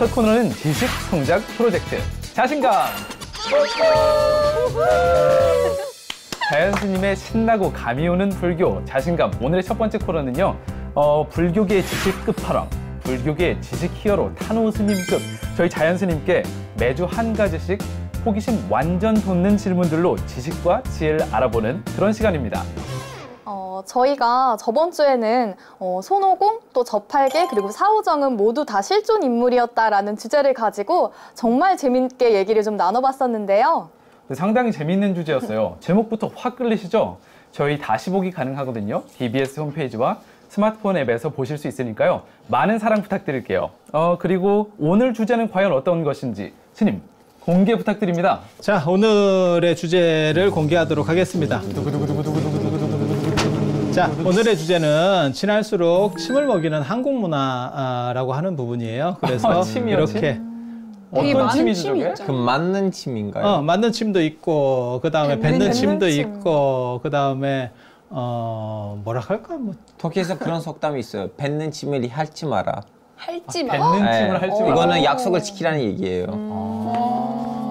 첫 코너는 지식 성장 프로젝트 자신감. 자연스님의 신나고 감이 오는 불교 자신감. 오늘의 첫 번째 코너는요. 불교계의 지식 끝판왕, 불교계의 지식 히어로 탄호 스님급 저희 자연스님께 매주 한 가지씩 호기심 완전 돋는 질문들로 지식과 지혜를 알아보는 그런 시간입니다. 저희가 저번 주에는 손오공, 또 저팔계, 그리고 사오정은 모두 다 실존 인물이었다라는 주제를 가지고 정말 재밌게 얘기를 좀 나눠봤었는데요. 상당히 재밌는 주제였어요. 제목부터 확 끌리시죠? 저희 다시 보기 가능하거든요. TBS 홈페이지와 스마트폰 앱에서 보실 수 있으니까요. 많은 사랑 부탁드릴게요. 그리고 오늘 주제는 과연 어떤 것인지 스님 공개 부탁드립니다. 자, 오늘의 주제를 공개하도록 하겠습니다. 자, 오늘의 주제는 친할수록 침을 먹이는 한국 문화라고 하는 부분이에요. 그래서 침이요, 이렇게 어떤 침이죠, 저게? 그 맞는 침인가요? 맞는 침도 있고, 그 다음에 뱉는 침도 있고, 그 다음에 뭐라 할까? 뭐 터키에서 그런 속담이 있어요. 뱉는 침을 핥지 마라. 할지 마. 뱉는 침을 할지 마라. 이거는 약속을 지키라는 얘기예요.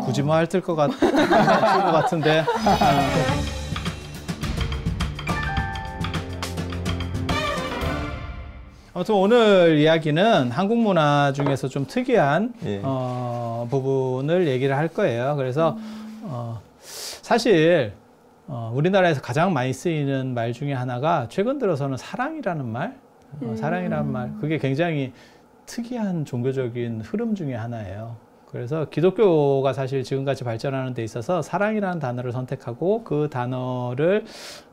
굳이 뭐 핥을 것 같은데. 아무튼 오늘 이야기는 한국 문화 중에서 좀 특이한 부분을 얘기를 할 거예요. 그래서 사실 우리나라에서 가장 많이 쓰이는 말 중에 하나가 최근 들어서는 사랑이라는 말, 사랑이라는 말, 그게 굉장히 특이한 종교적인 흐름 중에 하나예요. 그래서 기독교가 사실 지금같이 발전하는 데 있어서 사랑이라는 단어를 선택하고 그 단어를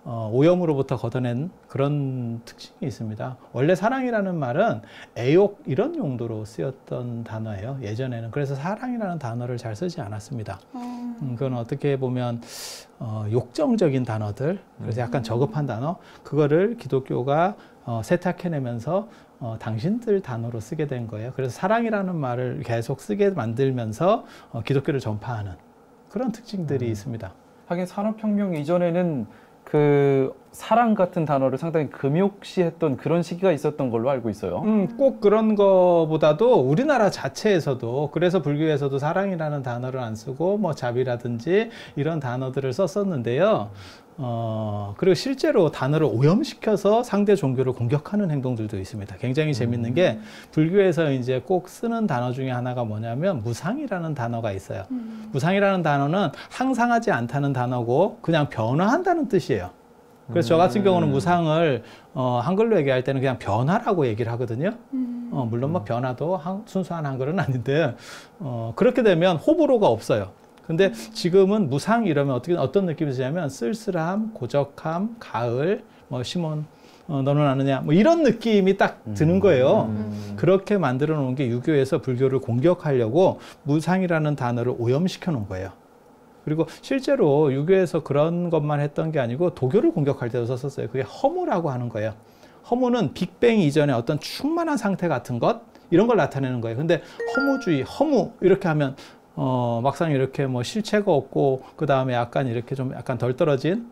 오염으로부터 걷어낸 그런 특징이 있습니다. 원래 사랑이라는 말은 애욕 이런 용도로 쓰였던 단어예요. 예전에는. 그래서 사랑이라는 단어를 잘 쓰지 않았습니다. 그건 어떻게 보면 욕정적인 단어들, 그래서 약간 저급한 단어, 그거를 기독교가 세탁해내면서 당신들 단어로 쓰게 된 거예요. 그래서 사랑이라는 말을 계속 쓰게 만들면서 기독교를 전파하는 그런 특징들이 있습니다. 하긴 산업혁명 이전에는 그 사랑 같은 단어를 상당히 금욕시했던 그런 시기가 있었던 걸로 알고 있어요. 꼭 그런 거보다도 우리나라 자체에서도 그래서 불교에서도 사랑이라는 단어를 안 쓰고 뭐 자비라든지 이런 단어들을 썼었는데요. 그리고 실제로 단어를 오염시켜서 상대 종교를 공격하는 행동들도 있습니다. 굉장히 재밌는 게 불교에서 이제 꼭 쓰는 단어 중에 하나가 뭐냐면 무상이라는 단어가 있어요. 무상이라는 단어는 항상하지 않다는 단어고 그냥 변화한다는 뜻이에요. 그래서 저 같은 경우는 무상을 한글로 얘기할 때는 그냥 변화라고 얘기를 하거든요. 물론 뭐 변화도 순수한 한글은 아닌데 그렇게 되면 호불호가 없어요. 근데 지금은 무상 이러면 어떤 느낌이 드냐면 쓸쓸함, 고적함, 가을, 뭐 시몬 너는 아느냐 뭐 이런 느낌이 딱 드는 거예요. 그렇게 만들어 놓은 게 유교에서 불교를 공격하려고 무상이라는 단어를 오염시켜 놓은 거예요. 그리고 실제로 유교에서 그런 것만 했던 게 아니고 도교를 공격할 때도 썼었어요. 그게 허무라고 하는 거예요. 허무는 빅뱅 이전에 어떤 충만한 상태 같은 것 이런 걸 나타내는 거예요. 근데 허무주의, 허무 이렇게 하면 막상 이렇게 뭐 실체가 없고 그 다음에 약간 이렇게 좀 약간 덜 떨어진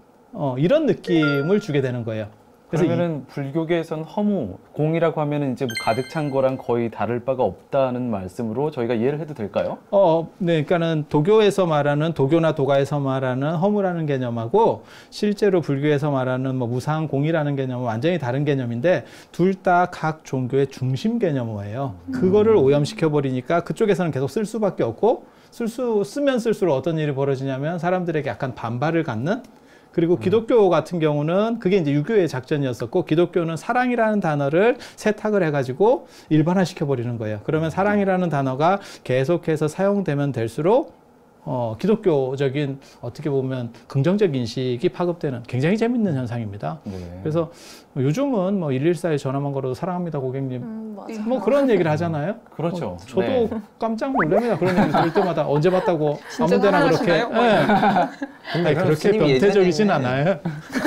이런 느낌을 주게 되는 거예요. 그래서 그러면은 불교계에선 허무, 공이라고 하면은 이제 뭐 가득 찬 거랑 거의 다를 바가 없다는 말씀으로 저희가 이해를 해도 될까요? 네, 그러니까는 도교에서 말하는 도교나 도가에서 말하는 허무라는 개념하고 실제로 불교에서 말하는 뭐 무상 공이라는 개념은 완전히 다른 개념인데 둘 다 각 종교의 중심 개념어예요. 그거를 오염시켜 버리니까 그쪽에서는 계속 쓸 수밖에 없고 쓰면 쓸수록 어떤 일이 벌어지냐면 사람들에게 약간 반발을 갖는. 그리고 기독교 같은 경우는 그게 이제 유교의 작전이었었고 기독교는 사랑이라는 단어를 세탁을 해가지고 일반화시켜 버리는 거예요. 그러면 사랑이라는 단어가 계속해서 사용되면 될수록 기독교적인 어떻게 보면 긍정적 인식이 파급되는 굉장히 재밌는 현상입니다. 네. 그래서 요즘은 뭐 114에 전화만 걸어도 사랑합니다 고객님 맞아. 뭐 그런 얘기를 하잖아요. 그렇죠. 저도 네. 깜짝 놀랍니다. 그런 얘기 들을 때마다 언제 봤다고 아무 데나 그렇게. 근데 그렇게 변태적이진 않아요.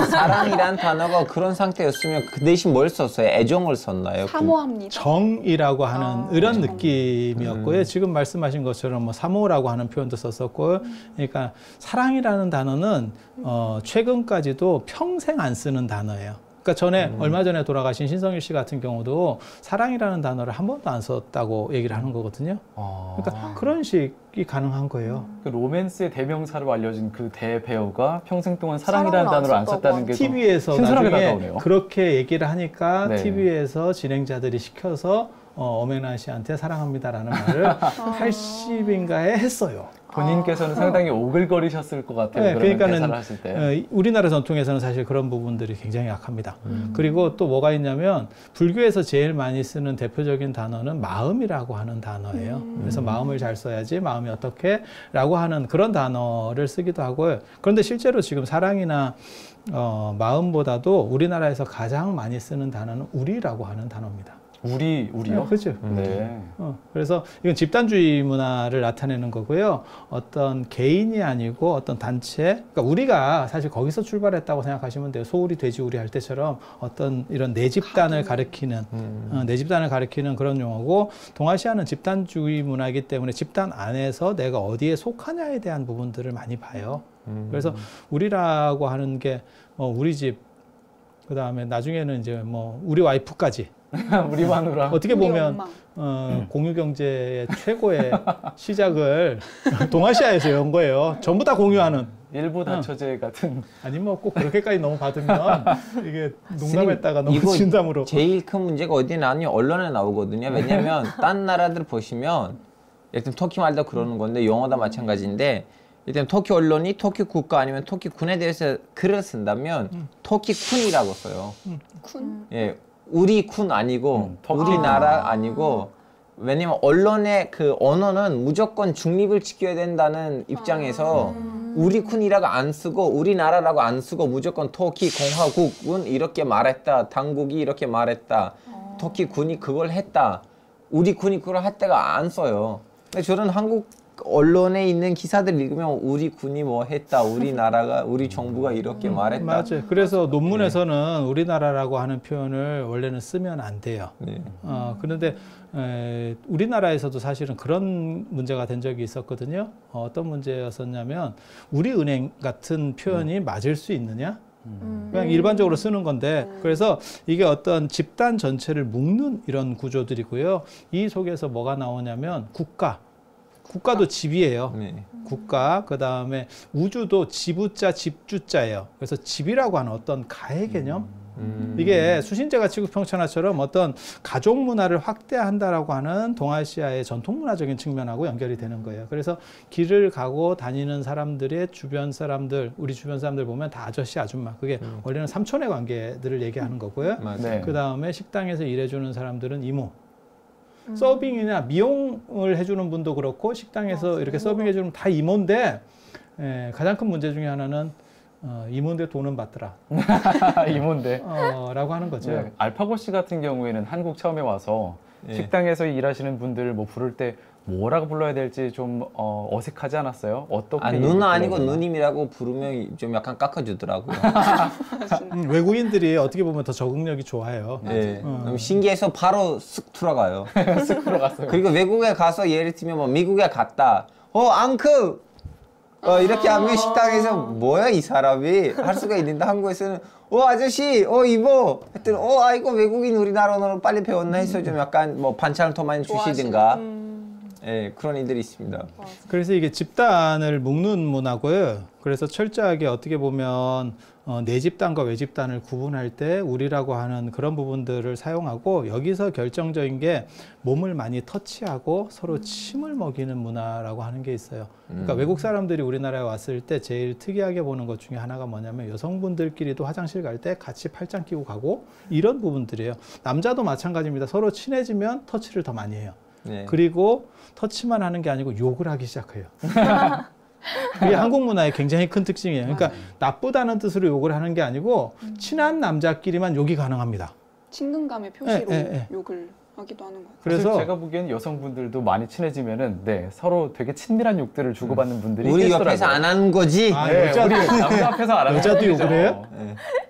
사랑이란 단어가 그런 상태였으면 그 대신 뭘 썼어요? 애정을 썼나요? 사모합니다. 정이라고 하는 이런 느낌이었고요. 지금 말씀하신 것처럼 뭐 사모라고 하는 표현도 썼었고, 그러니까 사랑이라는 단어는 최근까지도 평생 안 쓰는 단어예요. 그러니까 전에 얼마 전에 돌아가신 신성일 씨 같은 경우도 사랑이라는 단어를 한 번도 안 썼다고 얘기를 하는 거거든요. 그러니까 그런 식이 가능한 거예요. 그 로맨스의 대명사로 알려진 그 대배우가 평생 동안 사랑이라는 사랑을 안 단어를 안 썼다고 썼다는 게 TV에서 신선하게 나중에 다가오네요. 그렇게 얘기를 하니까 네. TV에서 진행자들이 시켜서 엄연아 씨한테 사랑합니다라는 말을 80인가에 했어요. 본인께서는 상당히 오글거리셨을 것 같아요. 네, 그런 그러니까는 대사를 하실 때. 우리나라 전통에서는 사실 그런 부분들이 굉장히 약합니다. 그리고 또 뭐가 있냐면 불교에서 제일 많이 쓰는 대표적인 단어는 마음이라고 하는 단어예요. 그래서 마음을 잘 써야지 마음이 어떻게 라고 하는 그런 단어를 쓰기도 하고요. 그런데 실제로 지금 사랑이나 마음보다도 우리나라에서 가장 많이 쓰는 단어는 우리라고 하는 단어입니다. 우리요? 그렇죠. 네. 그래서 이건 집단주의 문화를 나타내는 거고요. 어떤 개인이 아니고 어떤 단체, 그러니까 우리가 사실 거기서 출발했다고 생각하시면 돼요. 소우리, 돼지우리 할 때처럼 어떤 이런 내 집단을 가리키는, 내 집단을 가리키는 그런 용어고, 동아시아는 집단주의 문화이기 때문에 집단 안에서 내가 어디에 속하냐에 대한 부분들을 많이 봐요. 그래서 우리라고 하는 게 우리 집, 그 다음에 나중에는 이제 우리 와이프까지. 우리 마누라. 어떻게 보면 공유 경제의 최고의 시작을 동아시아에서 연 거예요. 전부 다 공유하는. 일부 다처제 같은. 아니 꼭 그렇게까지 너무 받으면 이게 농담했다가 너무 진담으로. 제일 큰 문제가 어디에 나오냐 언론에 나오거든요. 왜냐하면 딴 나라들 보시면 예를 터키 말도 그러는 건데 영어도 마찬가지인데 일단 터키 언론이 터키 국가 아니면 터키 군에 대해서 글을 쓴다면 터키 쿤이라고 써요. 군? 예. 우리 군 아니고 우리나라 아니고 왜냐면 언론의 그 언어는 무조건 중립을 지켜야 된다는 입장에서 우리 군이라고 안 쓰고 우리나라라고 안 쓰고 무조건 터키 공화국은 이렇게 말했다, 당국이 이렇게 말했다, 터키 군이 그걸 했다, 우리 군이 그걸 했다가 안 써요. 근데 저는 한국 언론에 있는 기사들 읽으면 우리 군이 뭐 했다, 우리나라가, 우리 정부가 이렇게 말했다. 맞아요. 그래서 논문에서는 우리나라라고 하는 표현을 원래는 쓰면 안 돼요. 네. 그런데 우리나라에서도 사실은 그런 문제가 된 적이 있었거든요. 어떤 문제였었냐면 우리은행 같은 표현이 맞을 수 있느냐? 그냥 일반적으로 쓰는 건데, 그래서 이게 어떤 집단 전체를 묶는 이런 구조들이고요. 이 속에서 뭐가 나오냐면 국가도 집이에요. 네. 국가, 그 다음에 우주도 지부자, 집주자예요. 그래서 집이라고 하는 어떤 가해 개념? 이게 수신제가 치국평천하처럼 어떤 가족 문화를 확대한다라고 하는 동아시아의 전통 문화적인 측면하고 연결이 되는 거예요. 그래서 길을 가고 다니는 사람들의 주변 사람들, 우리 주변 사람들 보면 다 아저씨, 아줌마. 그게 원래는 삼촌의 관계들을 얘기하는 거고요. 네. 그 다음에 식당에서 일해주는 사람들은 이모. 서빙이나 미용을 해주는 분도 그렇고 식당에서 이렇게 서빙해주는 다 이모인데, 가장 큰 문제 중에 하나는 이모인데 돈은 받더라. 이모인데. 라고 하는 거죠. 네. 알파고 씨 같은 경우에는 한국 처음에 와서 네. 식당에서 일하시는 분들 뭐 부를 때 뭐라고 불러야 될지 좀 어색하지 않았어요? 어떻게? 누나 아니고 누님이라고 부르면 좀 약간 깎아주더라고요. 외국인들이 어떻게 보면 더 적응력이 좋아요. 네. 너무 신기해서 바로 쓱 들어가요. 쓱 들어갔어요. 그리고 외국에 가서 예를 들면 뭐 미국에 갔다. 앙클! 이렇게 하면 식당에서 뭐야 이 사람이 할 수가 있는데 한국에서는 아저씨, 이모 했더니 아이고 외국인 우리나라 언어를 빨리 배웠나 해서 좀 약간 뭐 반찬을 더 많이 주시든가 예, 그런 일들이 있습니다. 그래서 이게 집단을 묶는 문화고요. 그래서 철저하게 어떻게 보면 내 집단과 외 집단을 구분할 때 우리라고 하는 그런 부분들을 사용하고, 여기서 결정적인 게 몸을 많이 터치하고 서로 침을 먹이는 문화라고 하는 게 있어요. 그러니까 외국 사람들이 우리나라에 왔을 때 제일 특이하게 보는 것 중에 하나가 뭐냐면 여성분들끼리도 화장실 갈 때 같이 팔짱 끼고 가고 이런 부분들이에요. 남자도 마찬가지입니다. 서로 친해지면 터치를 더 많이 해요. 네. 그리고 터치만 하는 게 아니고 욕을 하기 시작해요. 그게 한국 문화의 굉장히 큰 특징이에요. 그러니까 나쁘다는 뜻으로 욕을 하는 게 아니고 친한 남자끼리만 욕이 가능합니다. 친근감의 표시로 네. 욕을 하기도 하는 거예요. 그래서 제가 보기에는 여성분들도 많이 친해지면은 서로 되게 친밀한 욕들을 주고받는 분들이 우리 계시더라고요. 옆에서 안 하는 거지. 네, 우리 남자 앞에서 안 하는 여자도 분들이죠. 욕을 해요?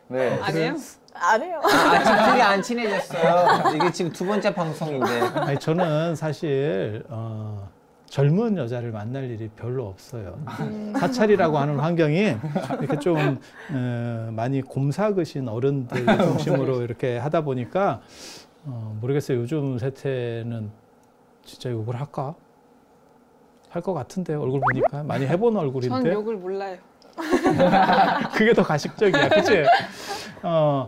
네. 아니에요? 안 해요. 아직 둘이 안 친해졌어요. 이게 지금 두 번째 방송인데. 아니, 저는 사실 젊은 여자를 만날 일이 별로 없어요. 사찰이라고 하는 환경이 이렇게 좀 많이 곰삭으신 어른들 중심으로 이렇게 하다 보니까 모르겠어요. 요즘 세태는 진짜 욕을 할까? 할 것 같은데 얼굴 보니까 많이 해본 얼굴인데. 전 욕을 몰라요. 그게 더 가식적이야, 그치?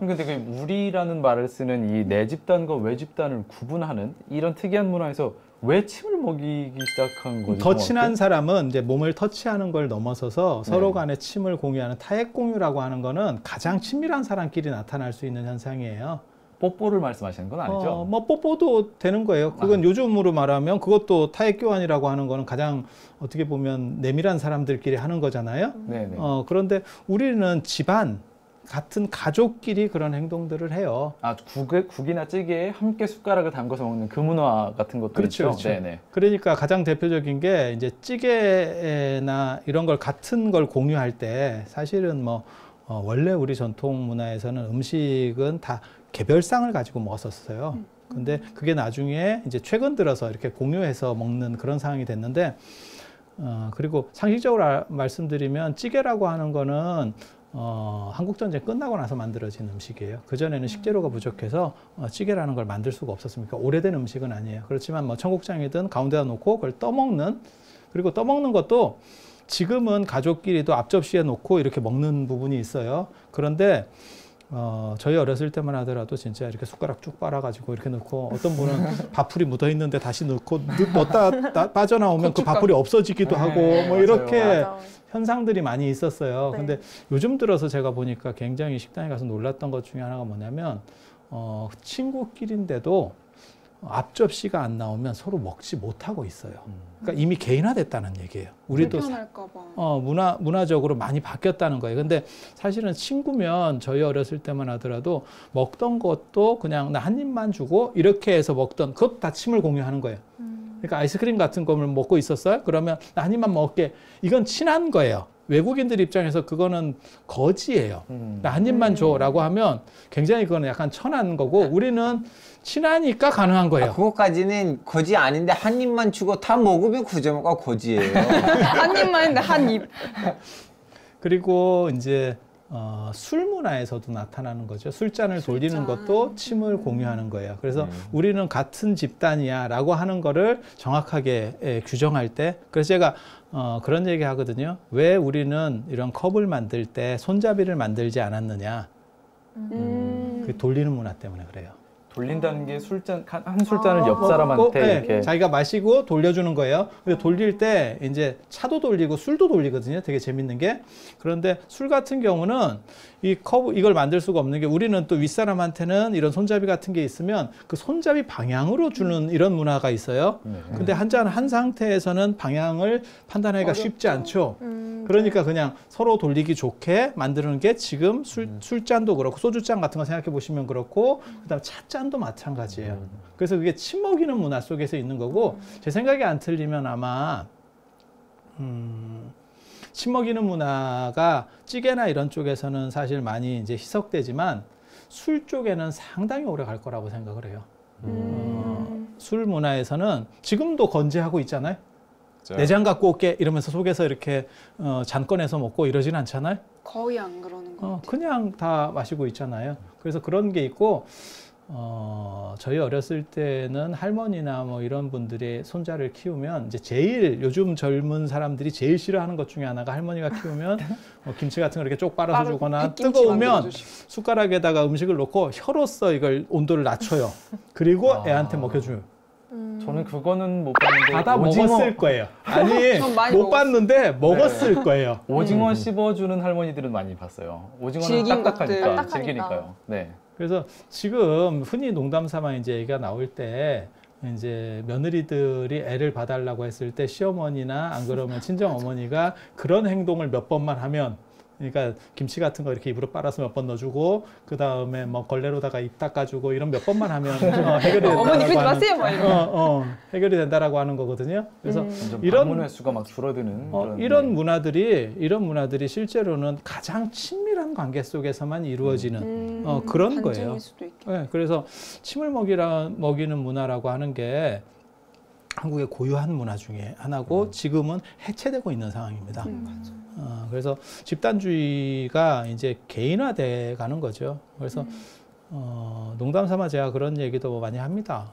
근데 그 우리라는 말을 쓰는 이 내 집단과 외 집단을 구분하는 이런 특이한 문화에서 왜 침을 먹이기 시작한 거죠? 더 친한 사람은 이제 몸을 터치하는 걸 넘어서서 서로 간에 침을 공유하는 타액 공유라고 하는 거는 가장 친밀한 사람끼리 나타날 수 있는 현상이에요. 뽀뽀를 말씀하시는 건 아니죠? 뭐 뽀뽀도 되는 거예요. 그건 요즘으로 말하면 그것도 타액 교환이라고 하는 거는 가장 어떻게 보면 내밀한 사람들끼리 하는 거잖아요. 네네. 그런데 우리는 집안 같은 가족끼리 그런 행동들을 해요. 아, 국이나 찌개에 함께 숟가락을 담궈서 먹는 그 문화 같은 것도 그렇죠, 있죠. 그렇죠. 네네. 그러니까 가장 대표적인 게 이제 찌개나 이런 걸 같은 걸 공유할 때 사실은 뭐 원래 우리 전통 문화에서는 음식은 다 개별상을 가지고 먹었었어요. 근데 그게 나중에 이제 최근 들어서 이렇게 공유해서 먹는 그런 상황이 됐는데, 그리고 상식적으로 말씀드리면 찌개라고 하는 거는 한국전쟁 끝나고 나서 만들어진 음식이에요. 그전에는 식재료가 부족해서 찌개라는 걸 만들 수가 없었습니까? 오래된 음식은 아니에요. 그렇지만 뭐 청국장이든 가운데다 놓고 그걸 떠먹는, 그리고 떠먹는 것도 지금은 가족끼리도 앞접시에 놓고 이렇게 먹는 부분이 있어요. 그런데 저희 어렸을 때만 하더라도 진짜 이렇게 숟가락 쭉 빨아가지고 이렇게 넣고, 어떤 분은 밥풀이 묻어 있는데 다시 넣고 넣었다 빠져나오면 그 밥풀이 없어지기도 하고 뭐 맞아요. 이렇게 맞아. 현상들이 많이 있었어요. 네. 근데 요즘 들어서 제가 보니까 굉장히 식당에 가서 놀랐던 것 중에 하나가 뭐냐면 친구끼리인데도 앞접시가 안 나오면 서로 먹지 못하고 있어요. 그러니까 이미 개인화됐다는 얘기예요. 우리도 불편할까봐. 문화적으로 많이 바뀌었다는 거예요. 근데 사실은 친구면 저희 어렸을 때만 하더라도 먹던 것도 그냥 나 한 입만 주고 이렇게 해서 먹던, 그것도 다 침을 공유하는 거예요. 그러니까 아이스크림 같은 거를 먹고 있었어요. 그러면 나 한 입만 먹을게. 이건 친한 거예요. 외국인들 입장에서 그거는 거지예요. 나 한 입만 줘라고 하면 굉장히 그거는 약간 천한 거고, 우리는 친하니까 가능한 거예요. 그거까지는 거지 아닌데 한 입만 주고 다 먹으면 그 점가 거지예요. 한 입만 했는데 한 입. 그리고 이제 술 문화에서도 나타나는 거죠. 술잔을 돌리는 것도 침을 공유하는 거예요. 그래서 우리는 같은 집단이야 라고 하는 거를 정확하게 규정할 때, 그래서 제가 그런 얘기 하거든요. 왜 우리는 이런 컵을 만들 때 손잡이를 만들지 않았느냐. 그 돌리는 문화 때문에 그래요. 돌린다는 게 한 술잔을 옆 사람한테 네, 이렇게 자기가 마시고 돌려주는 거예요. 근데 돌릴 때 이제 차도 돌리고 술도 돌리거든요. 되게 재밌는 게. 그런데 술 같은 경우는 이 컵, 이걸 만들 수가 없는 게, 우리는 또 윗사람한테는 이런 손잡이 같은 게 있으면 그 손잡이 방향으로 주는 이런 문화가 있어요. 근데 한 잔 한 상태에서는 방향을 판단하기가 쉽지 않죠. 그러니까 그냥 서로 돌리기 좋게 만드는 게 지금 술잔도 그렇고 소주잔 같은 거 생각해 보시면 그렇고, 그다음 찻잔도 마찬가지예요. 그래서 그게 침 먹이는 문화 속에서 있는 거고, 제 생각이 안 틀리면 아마 침 먹이는 문화가 찌개나 이런 쪽에서는 사실 많이 이제 희석되지만 술 쪽에는 상당히 오래 갈 거라고 생각을 해요. 술 문화에서는 지금도 건재하고 있잖아요. 내장 갖고 올게 이러면서 속에서 이렇게 잔 꺼내서 먹고 이러진 않잖아요. 거의 안 그러는 거 같아요. 그냥 다 마시고 있잖아요. 그래서 그런 게 있고, 저희 어렸을 때는 할머니나 뭐 이런 분들이 손자를 키우면 이제 제일 요즘 젊은 사람들이 제일 싫어하는 것 중에 하나가, 할머니가 키우면 김치 같은 거 이렇게 쪽 빨아서 주거나 뜨거우면 숟가락에다가 음식을 놓고 혀로써 이걸 온도를 낮춰요. 그리고 애한테 먹여줘요. 저는 그거는 못 봤는데 다 먹었을 거예요. 아니, 못 봤는데 먹었을 거예요. 오징어 씹어주는 할머니들은 많이 봤어요. 오징어는 질긴 딱딱하니까 것들. 질기니까요. 네. 그래서 지금 흔히 농담 삼아 이제 얘기가 나올 때, 이제 며느리들이 애를 봐달라고 했을 때 시어머니나 안 그러면 친정 어머니가 그런 행동을 몇 번만 하면, 그러니까 김치 같은 거 이렇게 입으로 빨아서 몇 번 넣어주고, 그 다음에 뭐 걸레로다가 입 닦아주고, 이런 몇 번만 하면 해결이 된다라고 어머니 그러지 하는, 마세요, 막 이러고. 해결이 된다라고 하는 거거든요. 그래서 이런 방문 횟수가 막 줄어드는 그런, 이런 문화들이 실제로는 가장 친밀한 관계 속에서만 이루어지는 그런 거예요. 반증일 수도 있겠다. 네, 그래서 침을 먹이는 문화라고 하는 게 한국의 고유한 문화 중에 하나고 지금은 해체되고 있는 상황입니다. 그래서 집단주의가 이제 개인화돼 가는 거죠. 그래서 농담 삼아 제가 그런 얘기도 많이 합니다.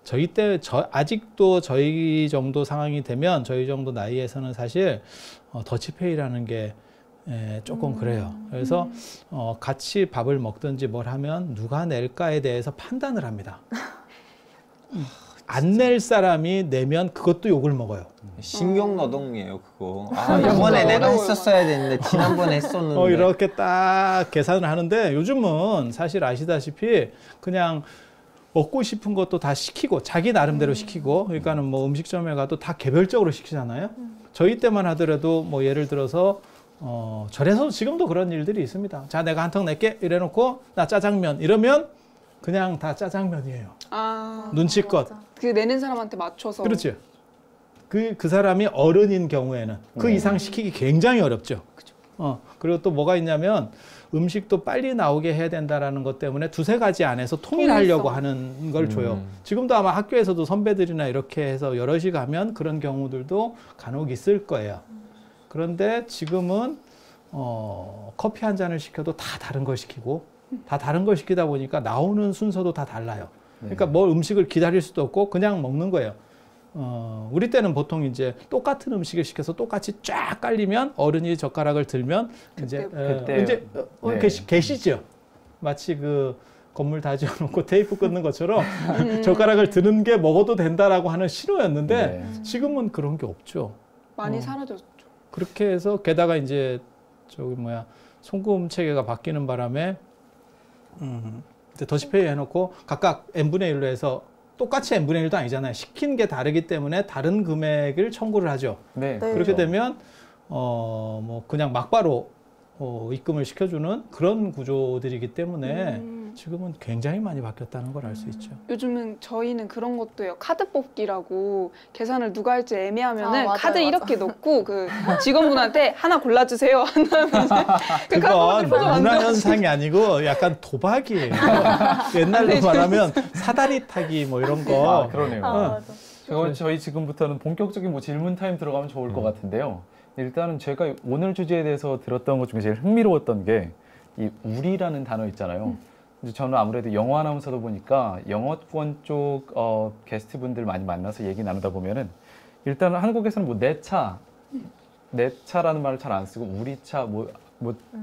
저희 때 아직도 저희 정도 상황이 되면 저희 정도 나이에서는 사실 더치페이라는 게 조금 그래요. 그래서 같이 밥을 먹든지 뭘 하면 누가 낼까에 대해서 판단을 합니다. 안 낼 사람이 내면 그것도 욕을 먹어요. 신경노동이에요 그거. 이번에 내가 했었어야 되는데 지난번에 했었는데. 이렇게 딱 계산을 하는데 요즘은 사실 아시다시피 그냥 먹고 싶은 것도 다 시키고 자기 나름대로 시키고 그러니까는 뭐 음식점에 가도 다 개별적으로 시키잖아요. 저희 때만 하더라도 뭐 예를 들어서 절에서 지금도 그런 일들이 있습니다. 자, 내가 한 턱 낼게 이래놓고 나 짜장면 이러면 그냥 다 짜장면이에요. 눈치껏. 그 내는 사람한테 맞춰서. 그렇죠. 그 사람이 어른인 경우에는 그 이상 시키기 굉장히 어렵죠. 그리고 또 뭐가 있냐면 음식도 빨리 나오게 해야 된다라는 것 때문에 두세 가지 안에서 통일하려고 하는 걸 줘요. 지금도 아마 학교에서도 선배들이나 이렇게 해서 여럿이 가면 그런 경우들도 간혹 있을 거예요. 그런데 지금은 커피 한 잔을 시켜도 다 다른 걸 시키고 다 다른 걸 시키다 보니까 나오는 순서도 다 달라요. 그러니까 뭐 음식을 기다릴 수도 없고 그냥 먹는 거예요. 우리 때는 보통 이제 똑같은 음식을 시켜서 똑같이 쫙 깔리면 어른이 젓가락을 들면 이제 계시죠. 마치 그 건물 다 지어놓고 테이프 끊는 것처럼 젓가락을 드는 게 먹어도 된다라고 하는 신호였는데 지금은 그런 게 없죠. 많이 사라졌죠. 그렇게 해서 게다가 이제 송금 체계가 바뀌는 바람에 이제 더치페이 해놓고 각각 n분의 1로 해서 똑같이 n분의 1도 아니잖아요. 시킨 게 다르기 때문에 다른 금액을 청구를 하죠. 그렇게 되면 뭐 그냥 막바로 입금을 시켜주는 그런 구조들이기 때문에 지금은 굉장히 많이 바뀌었다는 걸 알 수 있죠. 요즘은 저희는 그런 것도 해요. 카드 뽑기라고 계산을 누가 할지 애매하면은 맞아요, 카드 맞아요. 이렇게 놓고 그 직원분한테 하나 골라주세요. 그건 문화현상이 아니고 약간 도박이에요. 옛날로 말하면 사다리 타기 뭐 이런 거. 그러네요. 맞아. 저희 지금부터는 본격적인 뭐 질문 타임 들어가면 좋을 것 같은데요. 일단은 제가 오늘 주제에 대해서 들었던 것 중에 제일 흥미로웠던 게 이 우리라는 단어 있잖아요. 이제 저는 아무래도 영어 아나운서다 보니까 영어권 쪽 게스트분들 많이 만나서 얘기 나누다 보면은 일단은 한국에서는 뭐 내 차라는 말을 잘 안 쓰고 우리 차 뭐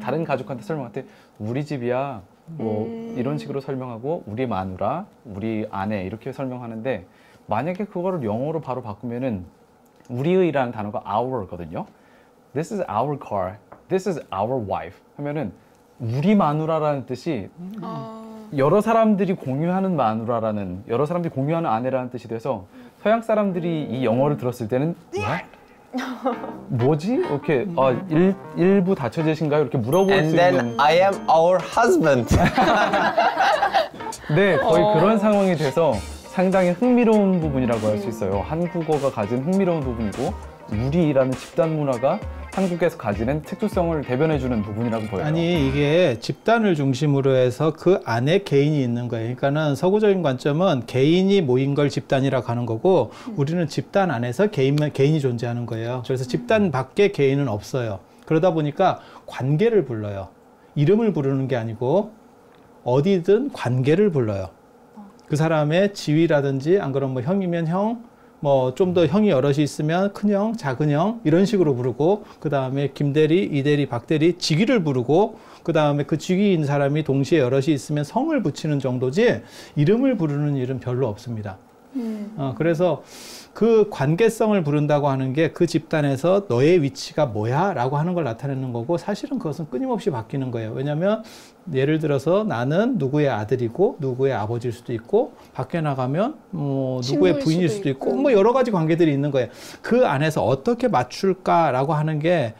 다른 가족한테 설명할 때 우리 집이야 뭐 이런 식으로 설명하고 우리 마누라, 우리 아내 이렇게 설명하는데 만약에 그거를 영어로 바로 바꾸면은 우리의라는 단어가 our거든요. This is our car. This is our wife. 하면은 우리 마누라라는 뜻이 여러 사람들이 공유하는 마누라라는 여러 사람들이 공유하는 아내라는 뜻이 돼서 서양 사람들이 이 영어를 들었을 때는 뭐지? 이렇게 일부 다처제신가요? 이렇게 물어볼 And 수 then 있는 I am our husband. 네, 거의 그런 상황이 돼서 상당히 흥미로운 부분이라고 할 수 있어요. 한국어가 가진 흥미로운 부분이고 우리라는 집단 문화가 한국에서 가지는 특수성을 대변해주는 부분이라고 보여요. 아니 이게 집단을 중심으로 해서 그 안에 개인이 있는 거예요. 그러니까는 서구적인 관점은 개인이 모인 걸 집단이라고 하는 거고 우리는 집단 안에서 개인이 존재하는 거예요. 그래서 집단 밖에 개인은 없어요. 그러다 보니까 관계를 불러요. 이름을 부르는 게 아니고 어디든 관계를 불러요. 그 사람의 지위라든지 안 그러면 뭐 형이면 형, 뭐 좀 더 형이 여럿이 있으면 큰형, 작은형 이런 식으로 부르고 그 다음에 김대리, 이대리, 박대리 직위를 부르고 그 다음에 그 직위인 사람이 동시에 여럿이 있으면 성을 붙이는 정도지 이름을 부르는 일은 별로 없습니다. 그래서 그 관계성을 부른다고 하는 게 그 집단에서 너의 위치가 뭐야? 라고 하는 걸 나타내는 거고 사실은 그것은 끊임없이 바뀌는 거예요. 왜냐하면 예를 들어서 나는 누구의 아들이고 누구의 아버지일 수도 있고 밖에 나가면 누구의 부인일 수도 있고 뭐 여러 가지 관계들이 있는 거예요. 그 안에서 어떻게 맞출까라고 하는 게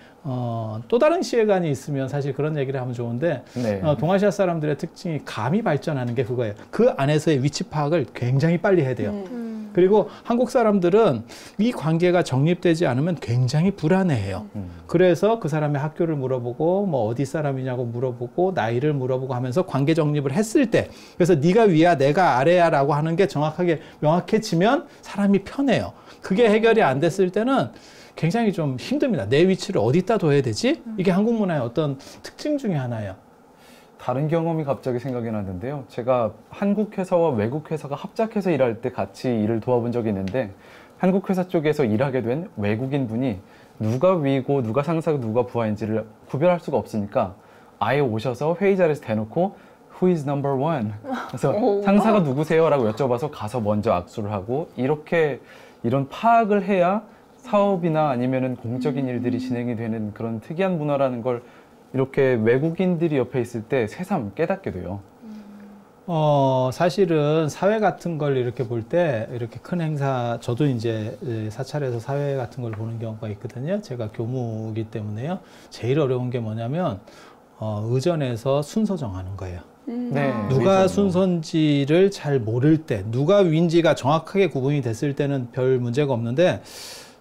또 다른 시간이 있으면 사실 그런 얘기를 하면 좋은데 동아시아 사람들의 특징이 감이 발전하는 게 그거예요. 그 안에서의 위치 파악을 굉장히 빨리 해야 돼요. 그리고 한국 사람들은 이 관계가 정립되지 않으면 굉장히 불안해해요. 그래서 그 사람의 학교를 물어보고 뭐 어디 사람이냐고 물어보고 나이를 물어보고 하면서 관계 정립을 했을 때, 그래서 네가 위야 내가 아래야라고 하는 게 정확하게 명확해지면 사람이 편해요. 그게 해결이 안 됐을 때는 굉장히 좀 힘듭니다. 내 위치를 어디다 둬야 되지? 이게 한국 문화의 어떤 특징 중에 하나예요. 다른 경험이 갑자기 생각이 났는데요. 제가 한국 회사와 외국 회사가 합작해서 일할 때 같이 일을 도와본 적이 있는데, 한국 회사 쪽에서 일하게 된 외국인 분이 누가 위고 누가 상사고 누가 부하인지를 구별할 수가 없으니까 아예 오셔서 회의 자리에서 대놓고 Who is number one? 그래서 상사가 누구세요? 라고 여쭤봐서 가서 먼저 악수를 하고, 이런 파악을 해야 사업이나 아니면은 공적인 일들이 진행이 되는 그런 특이한 문화라는 걸 이렇게 외국인들이 옆에 있을 때 새삼 깨닫게 돼요. 사실은 사회 같은 걸 이렇게 볼 때, 이렇게 큰 행사, 저도 이제 사찰에서 사회 같은 걸 보는 경우가 있거든요. 제가 교무이기 때문에요. 제일 어려운 게 뭐냐면, 의전에서 순서 정하는 거예요. 네, 누가 순서인지를 잘 모를 때, 누가 위인지가 정확하게 구분이 됐을 때는 별 문제가 없는데,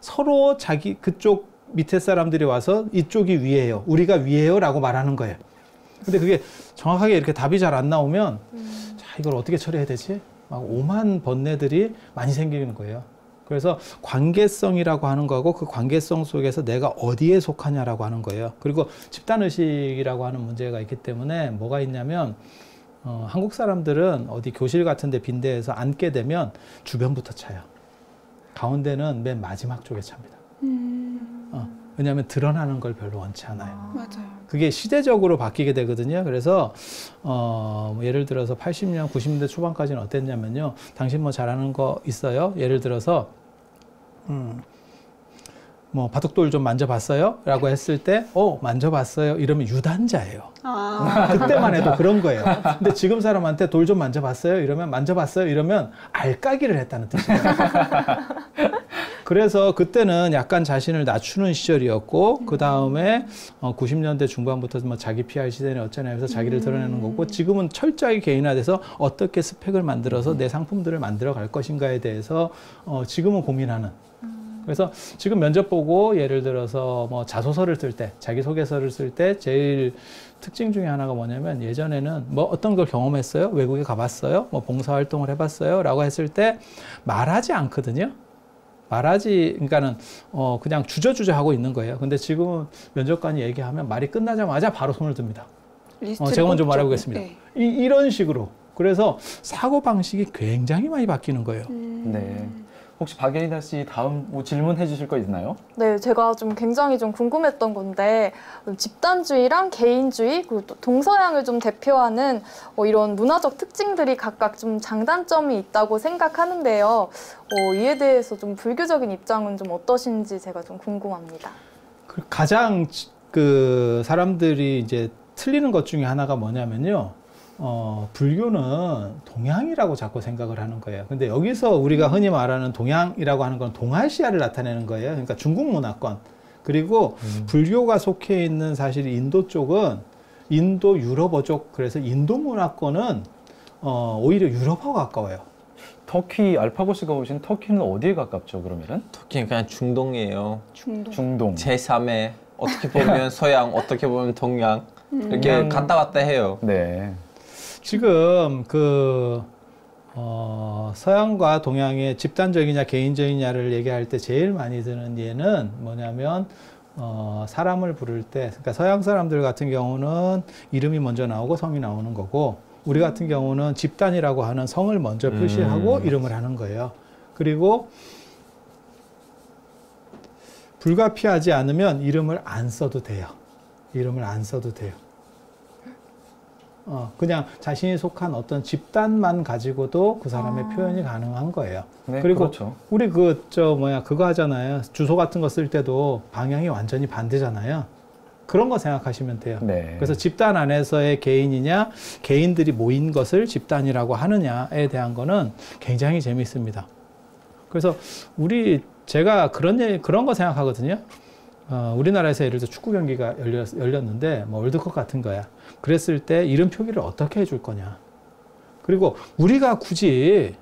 서로 자기 그쪽 밑에 사람들이 와서 이쪽이 위에요, 우리가 위에요 라고 말하는 거예요. 근데 그게 정확하게 이렇게 답이 잘 안 나오면 자, 이걸 어떻게 처리해야 되지? 막 오만 번뇌들이 많이 생기는 거예요. 그래서 관계성이라고 하는 거고, 그 관계성 속에서 내가 어디에 속하냐라고 하는 거예요. 그리고 집단의식이라고 하는 문제가 있기 때문에 뭐가 있냐면, 한국 사람들은 어디 교실 같은 데 빈대에서 앉게 되면 주변부터 차요. 가운데는 맨 마지막 쪽에 찹니다. 왜냐하면 드러나는 걸 별로 원치 않아요. 맞아요. 그게 시대적으로 바뀌게 되거든요. 그래서 예를 들어서 80년, 90년대 초반까지는 어땠냐면요. 당신 뭐 잘하는 거 있어요? 예를 들어서 뭐 바둑돌 좀 만져봤어요? 라고 했을 때 만져봤어요. 이러면 유단자예요. 그때만 해도 그런 거예요. 근데 지금 사람한테 돌 좀 만져봤어요? 이러면 만져봤어요? 이러면 알까기를 했다는 뜻이에요. 그래서 그때는 약간 자신을 낮추는 시절이었고, 그 다음에 90년대 중반부터 뭐 자기 PR 시대는 어쩌냐 해서 자기를 드러내는 거고, 지금은 철저하게 개인화돼서 어떻게 스펙을 만들어서 내 상품들을 만들어 갈 것인가에 대해서 지금은 고민하는. 그래서 지금 면접 보고 예를 들어서 뭐 자소서를 쓸 때, 자기소개서를 쓸 때 제일 특징 중에 하나가 뭐냐면, 예전에는 뭐 어떤 걸 경험했어요? 외국에 가봤어요? 뭐 봉사활동을 해봤어요? 라고 했을 때 말하지 않거든요. 그러니까는 그냥 주저주저 하고 있는 거예요. 근데 지금은 면접관이 얘기하면 말이 끝나자마자 바로 손을 듭니다. 제가 먼저 말해보겠습니다. 네. 이런 식으로. 그래서 사고방식이 굉장히 많이 바뀌는 거예요. 네. 혹시 박예린아 씨 다음 뭐 질문해 주실 거 있나요? 네, 제가 좀 굉장히 좀 궁금했던 건데, 집단주의랑 개인주의, 그리고 또 동서양을 좀 대표하는 이런 문화적 특징들이 각각 좀 장단점이 있다고 생각하는데요. 이에 대해서 좀 불교적인 입장은 좀 어떠신지 제가 좀 궁금합니다. 가장 사람들이 이제 틀리는 것 중에 하나가 뭐냐면요. 불교는 동양이라고 자꾸 생각을 하는 거예요. 근데 여기서 우리가 흔히 말하는 동양이라고 하는 건 동아시아를 나타내는 거예요. 그러니까 중국 문화권. 그리고 불교가 속해 있는 사실 인도 쪽은 인도 유럽어족, 그래서 인도 문화권은 오히려 유럽하고 가까워요. 터키, 알파고스가 오신 터키는 어디에 가깝죠, 그러면은? 터키는 그냥 중동이에요. 중동. 제3의 어떻게 보면 서양, 어떻게 보면 동양 이렇게 갔다 왔다 해요. 네. 지금 서양과 동양의 집단적이냐 개인적이냐를 얘기할 때 제일 많이 드는 예는 뭐냐면, 사람을 부를 때, 그러니까 서양 사람들 같은 경우는 이름이 먼저 나오고 성이 나오는 거고, 우리 같은 경우는 집단이라고 하는 성을 먼저 표시하고 이름을 하는 거예요. 그리고 불가피하지 않으면 이름을 안 써도 돼요. 이름을 안 써도 돼요. 그냥 자신이 속한 어떤 집단만 가지고도 그 사람의 표현이 가능한 거예요. 네, 그리고 그렇죠. 우리 그거 하잖아요. 주소 같은 거 쓸 때도 방향이 완전히 반대잖아요. 그런 거 생각하시면 돼요. 네. 그래서 집단 안에서의 개인이냐, 개인들이 모인 것을 집단이라고 하느냐에 대한 거는 굉장히 재밌습니다. 그래서 제가 그런 거 생각하거든요. 우리나라에서 예를 들어 축구 경기가 열렸는데, 뭐 월드컵 같은 거야. 그랬을 때 이름 표기를 어떻게 해줄 거냐. 그리고 우리가 굳이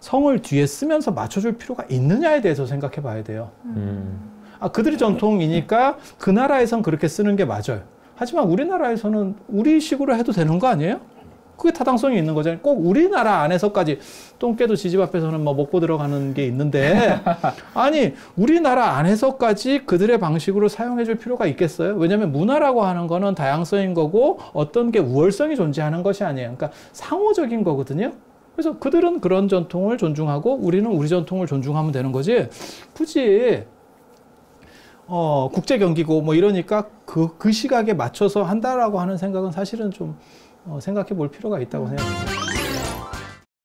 성을 뒤에 쓰면서 맞춰줄 필요가 있느냐에 대해서 생각해 봐야 돼요. 그들이 전통이니까 그 나라에선 그렇게 쓰는 게 맞아요. 하지만 우리나라에서는 우리식으로 해도 되는 거 아니에요? 그게 타당성이 있는 거잖아요. 꼭 우리나라 안에서까지 똥개도 지집 앞에서는 뭐 먹고 들어가는 게 있는데 아니 우리나라 안에서까지 그들의 방식으로 사용해 줄 필요가 있겠어요? 왜냐하면 문화라고 하는 거는 다양성인 거고 어떤 게 우월성이 존재하는 것이 아니에요. 그러니까 상호적인 거거든요. 그래서 그들은 그런 전통을 존중하고 우리는 우리 전통을 존중하면 되는 거지 굳이 국제 경기고 뭐 이러니까 그 시각에 맞춰서 한다라고 하는 생각은 사실은 좀 생각해 볼 필요가 있다고 생각합니다.